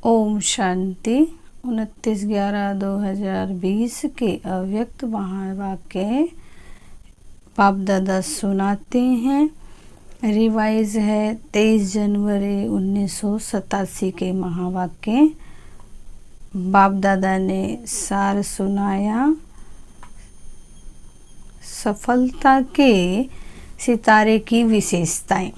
ओम शांति। 29/11/2020 के अव्यक्त महावाक्य बाप दादा सुनाते हैं। रिवाइज है 23 जनवरी 1987 के महावाक्य। बाप दादा ने सार सुनाया। सफलता के सितारे की विशेषताएं।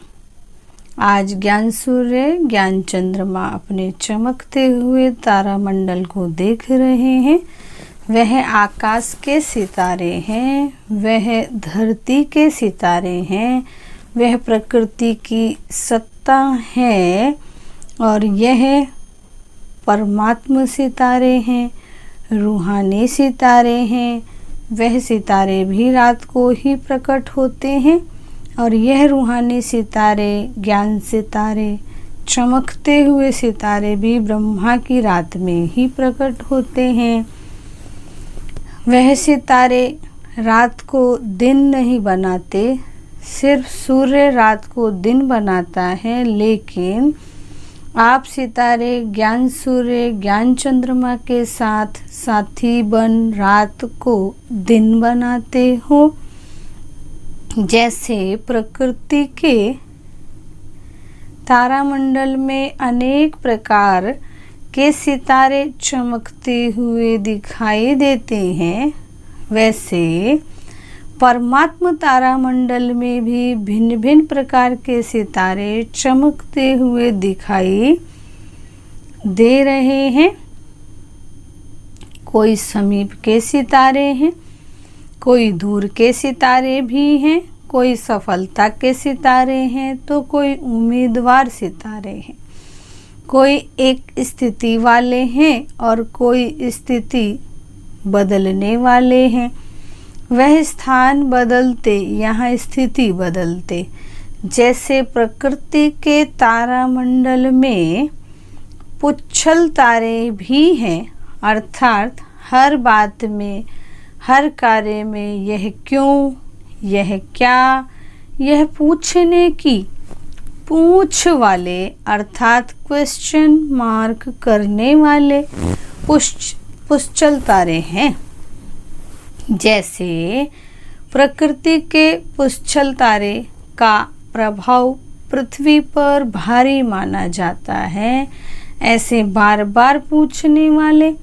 आज ज्ञान सूर्य ज्ञान चंद्रमा अपने चमकते हुए तारामंडल को देख रहे हैं। वह आकाश के सितारे हैं, वह धरती के सितारे हैं, वह प्रकृति की सत्ता है और यह परमात्मा सितारे हैं, रूहानी सितारे हैं। वह सितारे भी रात को ही प्रकट होते हैं और यह रूहानी सितारे, ज्ञान सितारे, चमकते हुए सितारे भी ब्रह्मा की रात में ही प्रकट होते हैं। वह सितारे रात को दिन नहीं बनाते, सिर्फ सूर्य रात को दिन बनाता है, लेकिन आप सितारे ज्ञान सूर्य ज्ञान चंद्रमा के साथ साथी बन रात को दिन बनाते हो। जैसे प्रकृति के तारामंडल में अनेक प्रकार के सितारे चमकते हुए दिखाई देते हैं, वैसे परमात्मा तारामंडल में भी भिन्न भिन्न प्रकार के सितारे चमकते हुए दिखाई दे रहे हैं। कोई समीप के सितारे हैं, कोई दूर के सितारे भी हैं, कोई सफलता के सितारे हैं तो कोई उम्मीदवार सितारे हैं। कोई एक स्थिति वाले हैं और कोई स्थिति बदलने वाले हैं। वह स्थान बदलते, यहाँ स्थिति बदलते। जैसे प्रकृति के तारामंडल में पुच्छल तारे भी हैं, अर्थात हर बात में, हर कार्य में यह क्यों, यह क्या, यह पूछने की पूछ वाले अर्थात क्वेश्चन मार्क करने वाले पुच्छल तारे हैं। जैसे प्रकृति के पुच्छल तारे का प्रभाव पृथ्वी पर भारी माना जाता है, ऐसे बार बार पूछने वाले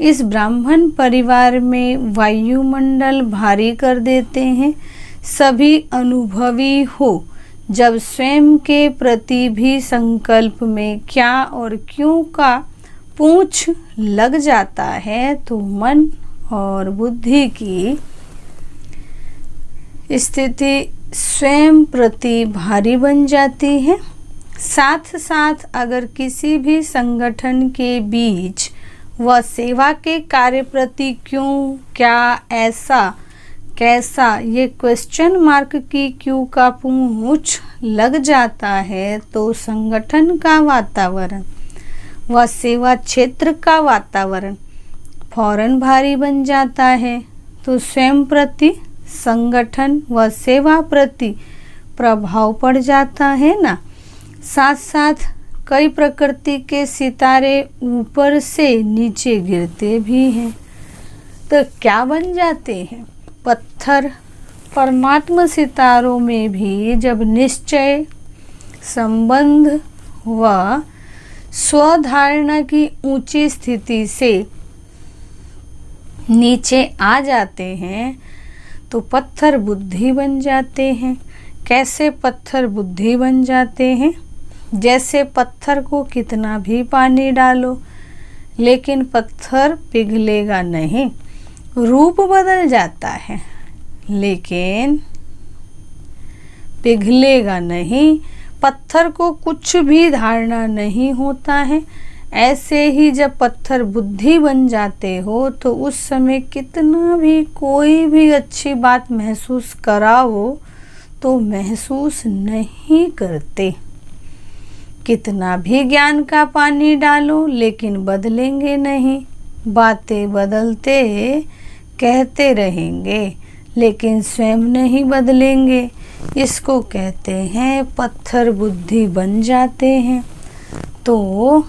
इस ब्राह्मण परिवार में वायुमंडल भारी कर देते हैं। सभी अनुभवी हो, जब स्वयं के प्रति भी संकल्प में क्या और क्यों का पूछ लग जाता है तो मन और बुद्धि की स्थिति स्वयं प्रति भारी बन जाती है। साथ साथ अगर किसी भी संगठन के बीच व सेवा के कार्य प्रति क्यों, क्या, ऐसा, कैसा, ये क्वेश्चन मार्क की क्यों का पूछ लग जाता है तो संगठन का वातावरण व सेवा क्षेत्र का वातावरण फौरन भारी बन जाता है। तो स्वयं प्रति, संगठन व सेवा प्रति प्रभाव पड़ जाता है ना। साथ साथ कई प्रकृति के सितारे ऊपर से नीचे गिरते भी हैं तो क्या बन जाते हैं? पत्थर। परमात्मा सितारों में भी जब निश्चय, संबंध व स्वधारणा की ऊंची स्थिति से नीचे आ जाते हैं तो पत्थर बुद्धि बन जाते हैं। कैसे पत्थर बुद्धि बन जाते हैं? जैसे पत्थर को कितना भी पानी डालो लेकिन पत्थर पिघलेगा नहीं, रूप बदल जाता है लेकिन पिघलेगा नहीं। पत्थर को कुछ भी धारणा नहीं होता है। ऐसे ही जब पत्थर बुद्धि बन जाते हो तो उस समय कितना भी कोई भी अच्छी बात महसूस कराओ तो महसूस नहीं करते। कितना भी ज्ञान का पानी डालो लेकिन बदलेंगे नहीं। बातें बदलते कहते रहेंगे लेकिन स्वयं नहीं बदलेंगे। इसको कहते हैं पत्थर बुद्धि बन जाते हैं। तो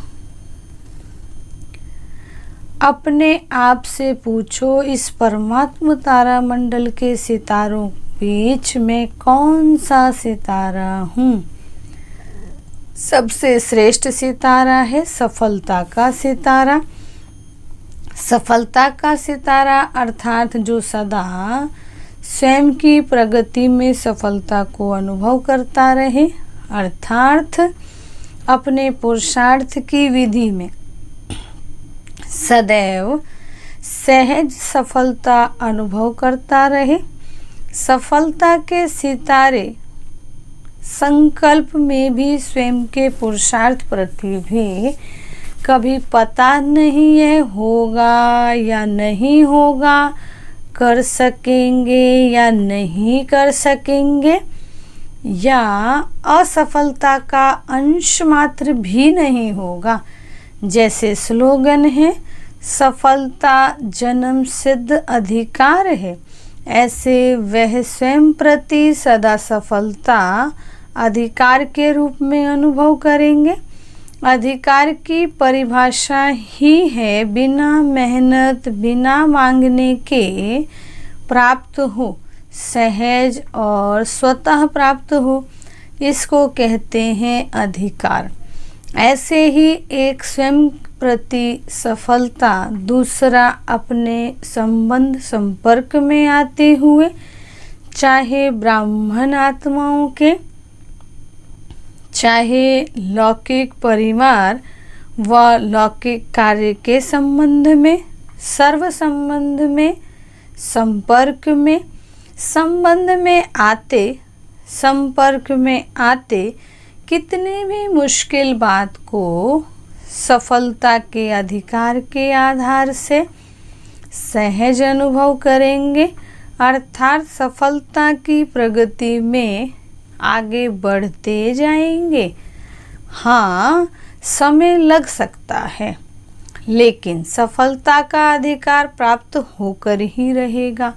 अपने आप से पूछो, इस परमात्म तारामंडल के सितारों बीच में कौन सा सितारा हूँ? सबसे श्रेष्ठ सितारा है सफलता का सितारा। सफलता का सितारा अर्थात जो सदा स्वयं की प्रगति में सफलता को अनुभव करता रहे, अर्थात अपने पुरुषार्थ की विधि में सदैव सहज सफलता अनुभव करता रहे। सफलता के सितारे संकल्प में भी स्वयं के पुरुषार्थ प्रति भी कभी पता नहीं है होगा या नहीं होगा, कर सकेंगे या नहीं कर सकेंगे, या असफलता का अंश मात्र भी नहीं होगा। जैसे स्लोगन है, सफलता जन्म सिद्ध अधिकार है, ऐसे वह स्वयं प्रति सदा सफलता अधिकार के रूप में अनुभव करेंगे। अधिकार की परिभाषा ही है बिना मेहनत, बिना मांगने के प्राप्त हो, सहज और स्वतः प्राप्त हो, इसको कहते हैं अधिकार। ऐसे ही एक स्वयं प्रति सफलता, दूसरा अपने संबंध संपर्क में आते हुए, चाहे ब्राह्मण आत्माओं के, चाहे लौकिक परिवार व लौकिक कार्य के संबंध में, सर्व संबंध में, संपर्क में, संबंध में आते, संपर्क में आते कितनी भी मुश्किल बात को सफलता के अधिकार के आधार से सहज अनुभव करेंगे, अर्थात सफलता की प्रगति में आगे बढ़ते जाएंगे। हाँ, समय लग सकता है, लेकिन सफलता का अधिकार प्राप्त होकर ही रहेगा।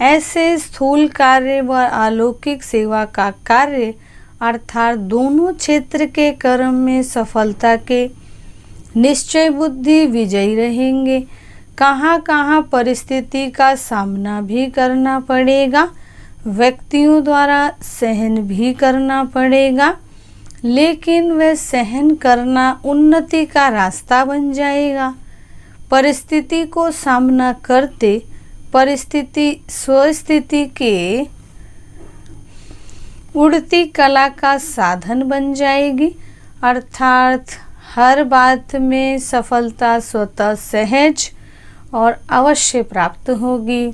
ऐसे स्थूल कार्य व अलौकिक सेवा का कार्य अर्थात दोनों क्षेत्र के कर्म में सफलता के निश्चय बुद्धि विजयी रहेंगे। कहाँ कहाँ परिस्थिति का सामना भी करना पड़ेगा, व्यक्तियों द्वारा सहन भी करना पड़ेगा, लेकिन वह सहन करना उन्नति का रास्ता बन जाएगा। परिस्थिति को सामना करते परिस्थिति स्वस्थिति के उड़ती कला का साधन बन जाएगी, अर्थात हर बात में सफलता स्वतः सहज और अवश्य प्राप्त होगी।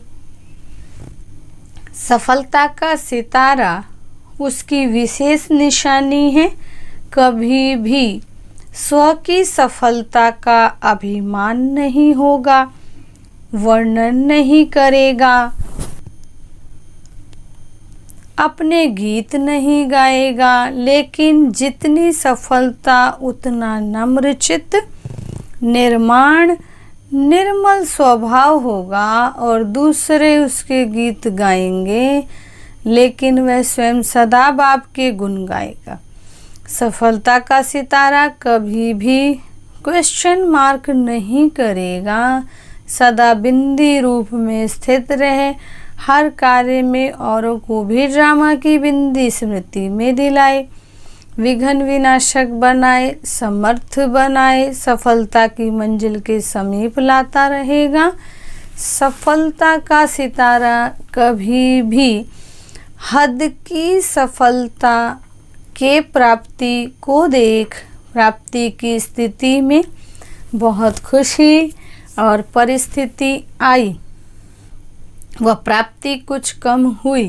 सफलता का सितारा उसकी विशेष निशानी है। कभी भी स्व की सफलता का अभिमान नहीं होगा, वर्णन नहीं करेगा, अपने गीत नहीं गाएगा, लेकिन जितनी सफलता उतना नम्रचित्त, निर्माण, निर्मल स्वभाव होगा और दूसरे उसके गीत गाएंगे, लेकिन वह स्वयं सदा बाप के गुण गाएगा। सफलता का सितारा कभी भी क्वेश्चन मार्क नहीं करेगा, सदा बिंदी रूप में स्थित रहे, हर कार्य में औरों को भी ड्रामा की बिंदी स्मृति में दिलाए, विघ्न विनाशक बनाए, समर्थ बनाए, सफलता की मंजिल के समीप लाता रहेगा। सफलता का सितारा कभी भी हद की सफलता के प्राप्ति को देख प्राप्ति की स्थिति में बहुत खुशी और परिस्थिति आई, वह प्राप्ति कुछ कम हुई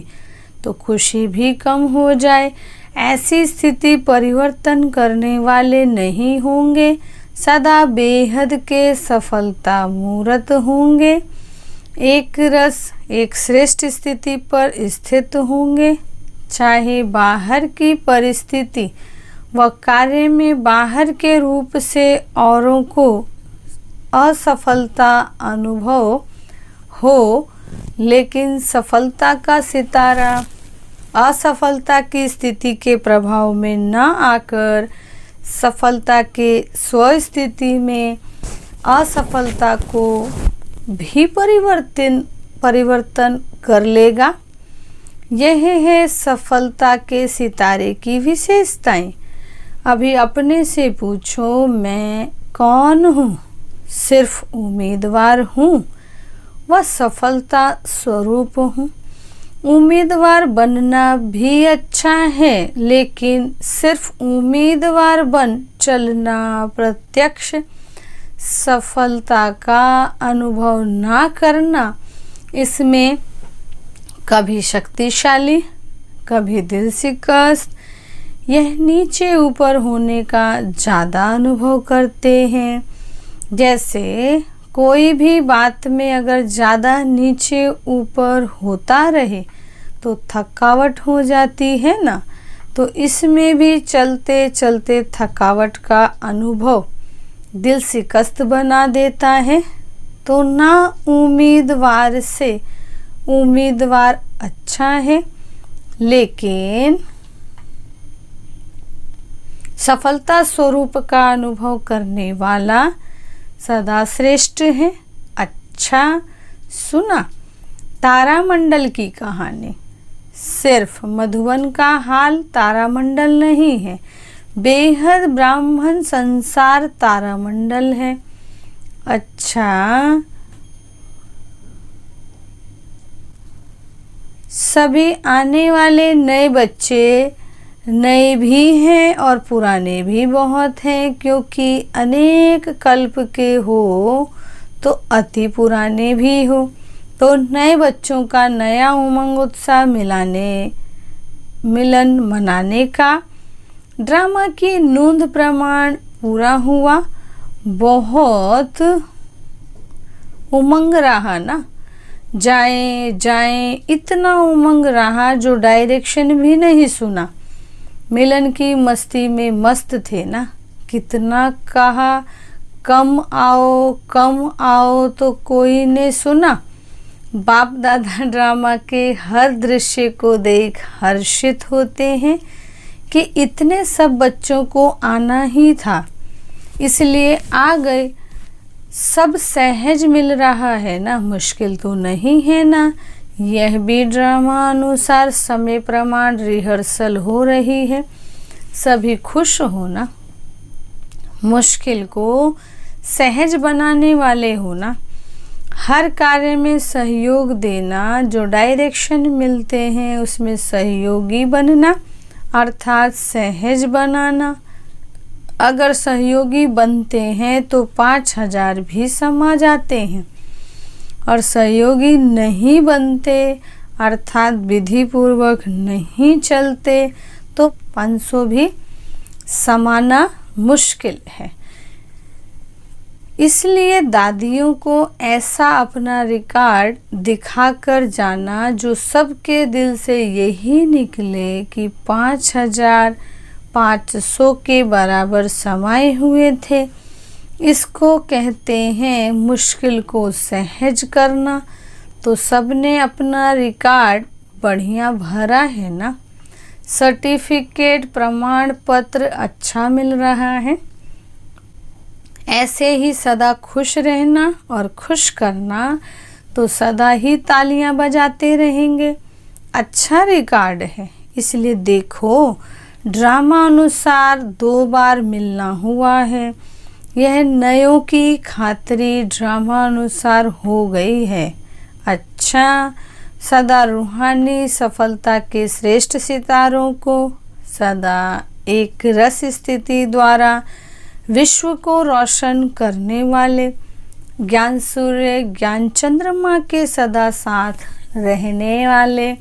तो खुशी भी कम हो जाए, ऐसी स्थिति परिवर्तन करने वाले नहीं होंगे, सदा बेहद के सफलता मूर्त होंगे, एक रस एक श्रेष्ठ स्थिति पर स्थित होंगे। चाहे बाहर की परिस्थिति व कार्य में बाहर के रूप से औरों को असफलता अनुभव हो, लेकिन सफलता का सितारा असफलता की स्थिति के प्रभाव में न आकर सफलता के स्वस्थिति में असफलता को भी परिवर्तन कर लेगा। यह है सफलता के सितारे की विशेषताएं। अभी अपने से पूछो, मैं कौन हूँ? सिर्फ उम्मीदवार हूँ व सफलता स्वरूप हूँ। उम्मीदवार बनना भी अच्छा है, लेकिन सिर्फ उम्मीदवार बन चलना, प्रत्यक्ष सफलता का अनुभव ना करना, इसमें कभी शक्तिशाली, कभी दिल शिकस्त, यह नीचे ऊपर होने का ज़्यादा अनुभव करते हैं। जैसे कोई भी बात में अगर ज़्यादा नीचे ऊपर होता रहे तो थकावट हो जाती है ना। तो इसमें भी चलते चलते थकावट का अनुभव दिल शिकस्त बना देता है। तो ना उम्मीदवार से उम्मीदवार अच्छा है, लेकिन सफलता स्वरूप का अनुभव करने वाला सदा श्रेष्ठ है। अच्छा सुना, तारामंडल की कहानी सिर्फ मधुबन का हाल तारामंडल नहीं है, बेहद ब्राह्मण संसार तारामंडल है। अच्छा, सभी आने वाले नए बच्चे नए भी हैं और पुराने भी बहुत हैं, क्योंकि अनेक कल्प के हो तो अति पुराने भी हो। तो नए बच्चों का नया उमंग उत्साह मिलन मनाने का ड्रामा की नूंद प्रमाण पूरा हुआ। बहुत उमंग रहा ना, जाएं जाएं इतना उमंग रहा जो डायरेक्शन भी नहीं सुना। मिलन की मस्ती में मस्त थे ना, कितना कहा कम आओ तो कोई ने सुना। बाप दादा ड्रामा के हर दृश्य को देख हर्षित होते हैं कि इतने सब बच्चों को आना ही था, इसलिए आ गए। सब सहज मिल रहा है ना, मुश्किल तो नहीं है ना। यह भी ड्रामा अनुसार समय प्रमाण रिहर्सल हो रही है। सभी खुश हो ना, मुश्किल को सहज बनाने वाले हो ना, हर कार्य में सहयोग देना, जो डायरेक्शन मिलते हैं उसमें सहयोगी बनना अर्थात सहज बनाना। अगर सहयोगी बनते हैं तो 5000 भी समा जाते हैं, और सहयोगी नहीं बनते अर्थात विधि पूर्वक नहीं चलते तो 500 भी समाना मुश्किल है। इसलिए दादियों को ऐसा अपना रिकॉर्ड दिखाकर जाना जो सबके दिल से यही निकले कि 5500 के बराबर समाये हुए थे। इसको कहते हैं मुश्किल को सहज करना। तो सबने अपना रिकॉर्ड बढ़िया भरा है ना, सर्टिफिकेट प्रमाण पत्र अच्छा मिल रहा है। ऐसे ही सदा खुश रहना और खुश करना, तो सदा ही तालियां बजाते रहेंगे। अच्छा रिकॉर्ड है, इसलिए देखो ड्रामा अनुसार 2 बार मिलना हुआ है। यह नयों की खातरी ड्रामा अनुसार हो गई है। अच्छा, सदा रूहानी सफलता के श्रेष्ठ सितारों को सदा एक रस स्थिति द्वारा विश्व को रोशन करने वाले ज्ञान सूर्य ज्ञान चंद्रमा के सदा साथ रहने वाले,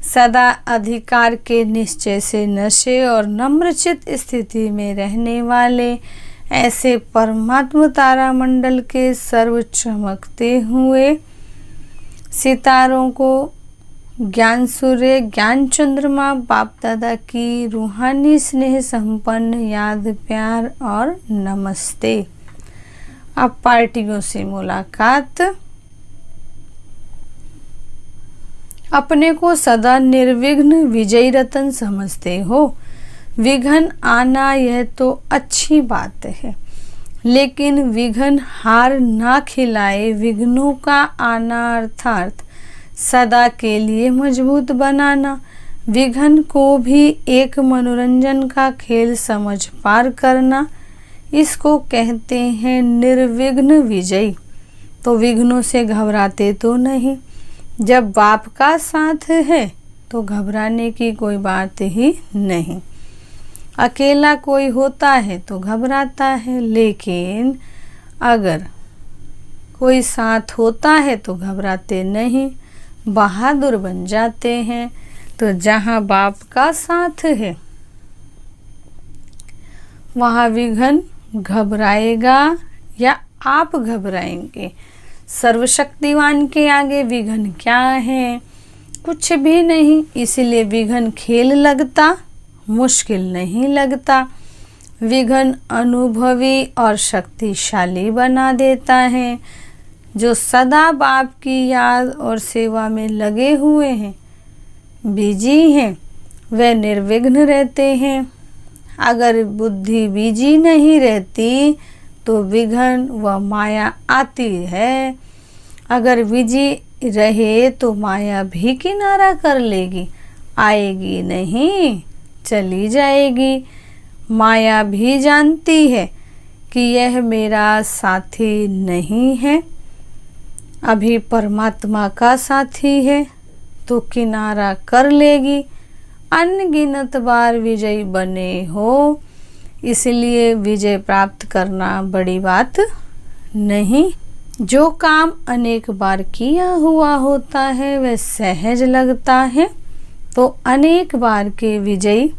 सदा अधिकार के निश्चय से नशे और नम्रचित स्थिति में रहने वाले, ऐसे परमात्मा तारामंडल के सर्व चमकते हुए सितारों को ज्ञान सूर्य ज्ञान चंद्रमा बाप दादा की रूहानी स्नेह संपन्न याद प्यार और नमस्ते। अब पार्टियों से मुलाकात। अपने को सदा निर्विघ्न विजयी रतन समझते हो। विघ्न आना यह तो अच्छी बात है, लेकिन विघ्न हार ना खिलाए। विघ्नों का आना अर्थात सदा के लिए मजबूत बनाना। विघ्न को भी एक मनोरंजन का खेल समझ पार करना, इसको कहते हैं निर्विघ्न विजय। तो विघ्नों से घबराते तो नहीं। जब बाप का साथ है तो घबराने की कोई बात ही नहीं। अकेला कोई होता है तो घबराता है, लेकिन अगर कोई साथ होता है तो घबराते नहीं, बहादुर बन जाते हैं। तो जहाँ बाप का साथ है वहाँ विघ्न घबराएगा या आप घबराएंगे? सर्वशक्तिवान के आगे विघ्न क्या है? कुछ भी नहीं। इसलिए विघ्न खेल लगता, मुश्किल नहीं लगता। विघ्न अनुभवी और शक्तिशाली बना देता है। जो सदा बाप की याद और सेवा में लगे हुए हैं, बिजी हैं, वे निर्विघ्न रहते हैं। अगर बुद्धि बिजी नहीं रहती तो विघ्न व माया आती है। अगर बिजी रहे तो माया भी किनारा कर लेगी, आएगी नहीं, चली जाएगी। माया भी जानती है कि यह मेरा साथी नहीं है, अभी परमात्मा का साथी है, तो किनारा कर लेगी। अनगिनत बार विजयी बने हो, इसलिए विजय प्राप्त करना बड़ी बात नहीं। जो काम अनेक बार किया हुआ होता है वह सहज लगता है। तो अनेक बार के विजयी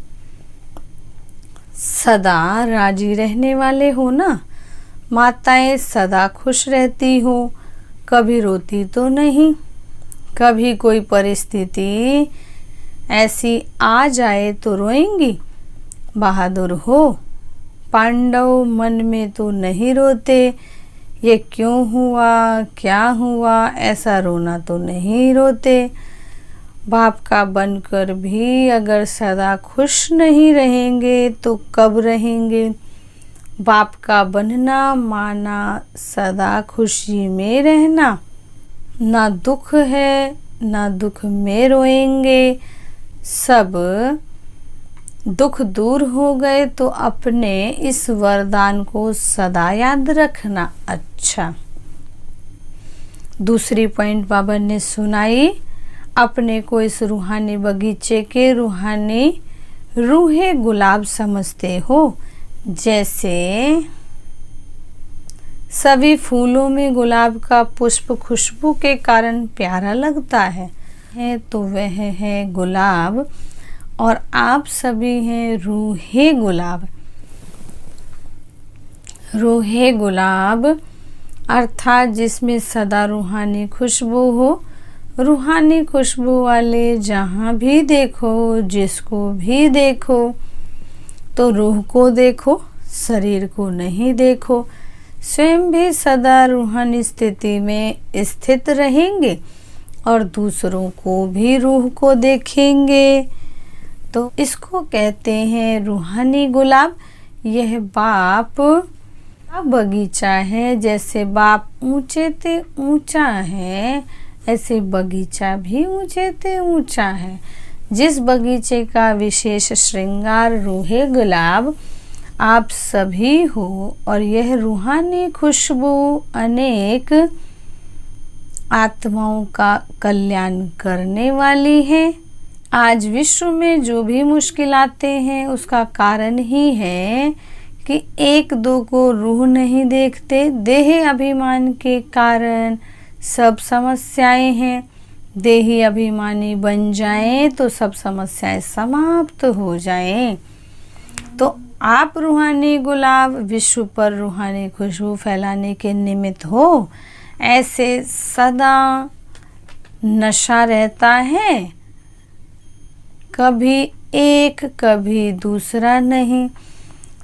सदा राजी रहने वाले हो ना। माताएं सदा खुश रहती हो, कभी रोती तो नहीं। कभी कोई परिस्थिति ऐसी आ जाए तो रोएंगी? बहादुर हो। पांडव मन में तो नहीं रोते, ये क्यों हुआ, क्या हुआ, ऐसा रोना तो नहीं रोते। बाप का बनकर भी अगर सदा खुश नहीं रहेंगे तो कब रहेंगे? बाप का बनना माना सदा खुशी में रहना। ना दुख है, ना दुख में रोएंगे। सब दुख दूर हो गए तो अपने इस वरदान को सदा याद रखना। अच्छा, दूसरी पॉइंट बाबा ने सुनाई। अपने को इस रूहानी बगीचे के रूहानी रूहे गुलाब समझते हो। जैसे सभी फूलों में गुलाब का पुष्प खुशबू के कारण प्यारा लगता है तो वह है गुलाब, और आप सभी हैं रूहे गुलाब। रूहे गुलाब अर्थात जिसमें सदा रूहानी खुशबू हो। रूहानी खुशबू वाले जहाँ भी देखो, जिसको भी देखो, तो रूह को देखो, शरीर को नहीं देखो। स्वयं भी सदा रूहानी स्थिति में स्थित रहेंगे और दूसरों को भी रूह को देखेंगे। तो इसको कहते हैं रूहानी गुलाब। यह बाप का बगीचा है। जैसे बाप ऊंचे ते ऊंचा है, ऐसे बगीचा भी ऊंचे ते ऊंचा है। जिस बगीचे का विशेष श्रृंगार रूहे गुलाब आप सभी हो, और यह रूहानी खुशबू अनेक आत्माओं का कल्याण करने वाली है। आज विश्व में जो भी मुश्किल आते हैं उसका कारण ही है कि एक दो को रूह नहीं देखते। देह अभिमान के कारण सब समस्याएं हैं। देही अभिमानी बन जाएं तो सब समस्याएं समाप्त हो जाएं। तो आप रूहानी गुलाब विश्व पर रूहानी खुशबू फैलाने के निमित्त हो। ऐसे सदा नशा रहता है, कभी एक कभी दूसरा नहीं।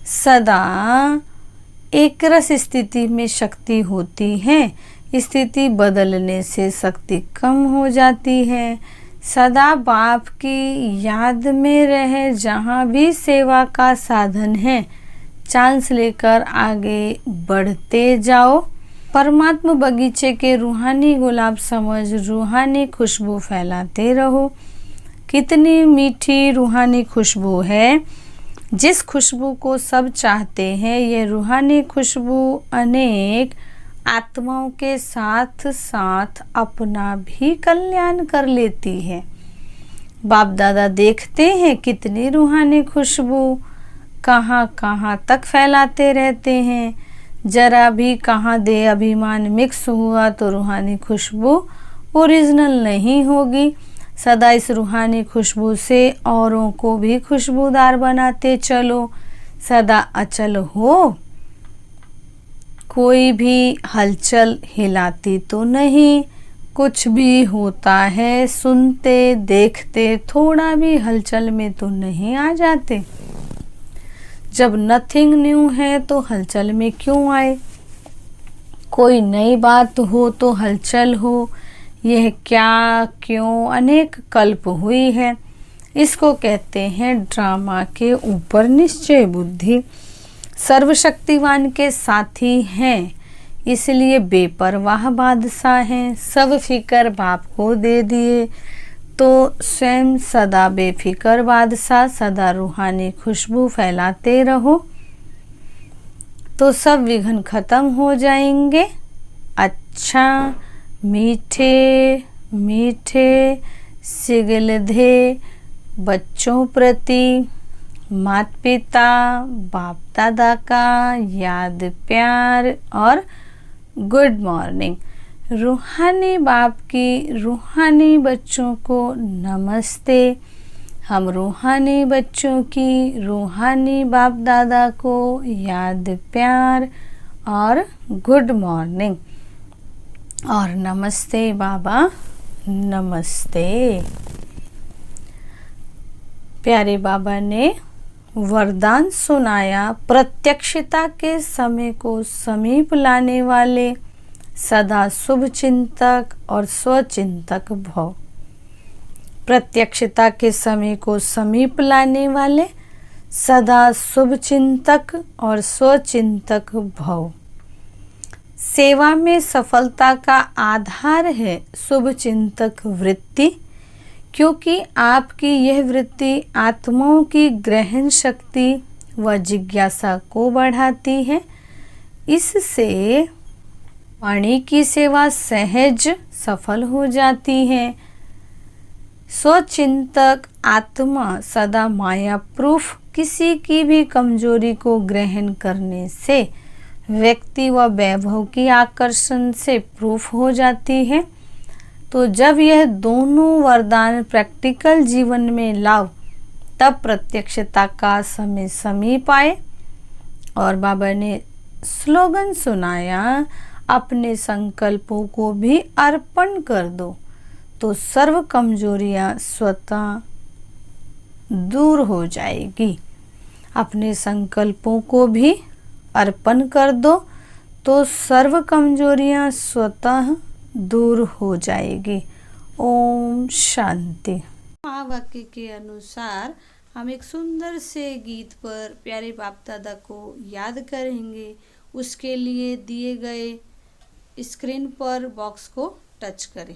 सदा एक रस स्थिति में शक्ति होती है। स्थिति बदलने से शक्ति कम हो जाती है। सदा बाप की याद में रहे। जहाँ भी सेवा का साधन है चांस लेकर आगे बढ़ते जाओ। परमात्मा बगीचे के रूहानी गुलाब समझ रूहानी खुशबू फैलाते रहो। कितनी मीठी रूहानी खुशबू है, जिस खुशबू को सब चाहते हैं। ये रूहानी खुशबू अनेक आत्माओं के साथ साथ अपना भी कल्याण कर लेती है। बाप दादा देखते हैं कितनी रूहानी खुशबू कहाँ कहाँ तक फैलाते रहते हैं। जरा भी कहाँ दे अभिमान मिक्स हुआ तो रूहानी खुशबू ओरिजिनल नहीं होगी। सदा इस रूहानी खुशबू से औरों को भी खुशबूदार बनाते चलो। सदा अचल हो, कोई भी हलचल हिलाती तो नहीं। कुछ भी होता है सुनते देखते थोड़ा भी हलचल में तो नहीं आ जाते। जब नथिंग न्यू है तो हलचल में क्यों आए। कोई नई बात हो तो हलचल हो। यह क्या क्यों अनेक कल्प हुई है। इसको कहते हैं ड्रामा के ऊपर निश्चय बुद्धि। सर्वशक्तिवान के साथी हैं, इसलिए बेपरवाह बादशाह हैं। सब फिकर बाप को दे दिए तो स्वयं सदा बेफिकर बादशाह। सदा रूहानी खुशबू फैलाते रहो तो सब विघ्न खत्म हो जाएंगे। अच्छा मीठे मीठे सिगलधे बच्चों प्रति माता पिता बाप दादा का याद प्यार और गुड मॉर्निंग। रूहानी बाप की रूहानी बच्चों को नमस्ते। हम रूहानी बच्चों की रूहानी बाप दादा को याद प्यार और गुड मॉर्निंग और नमस्ते बाबा नमस्ते। प्यारे बाबा ने वरदान सुनाया, प्रत्यक्षता के समय को समीप लाने वाले सदा शुभ चिंतक और स्वचिंतक भव। प्रत्यक्षता के समय को समीप लाने वाले सदा शुभ चिंतक और स्वचिंतक भव। सेवा में सफलता का आधार है शुभ चिंतक वृत्ति, क्योंकि आपकी यह वृत्ति आत्माओं की ग्रहण शक्ति व जिज्ञासा को बढ़ाती है। इससे वाणी की सेवा सहज सफल हो जाती है। स्वचिंतक आत्मा सदा माया प्रूफ किसी की भी कमजोरी को ग्रहण करने से व्यक्ति व वैभव की आकर्षण से प्रूफ हो जाती है। तो जब यह दोनों वरदान प्रैक्टिकल जीवन में लाओ तब प्रत्यक्षता का समय समीप आए। और बाबा ने स्लोगन सुनाया, अपने संकल्पों को भी अर्पण कर दो तो सर्व कमजोरियां स्वतः दूर हो जाएगी। अपने संकल्पों को भी अर्पण कर दो तो सर्व कमजोरियां स्वतः दूर हो जाएगी। ओम शांति। महावाक्य के अनुसार हम एक सुंदर से गीत पर प्यारे बाप दादा को याद करेंगे। उसके लिए दिए गए स्क्रीन पर बॉक्स को टच करें।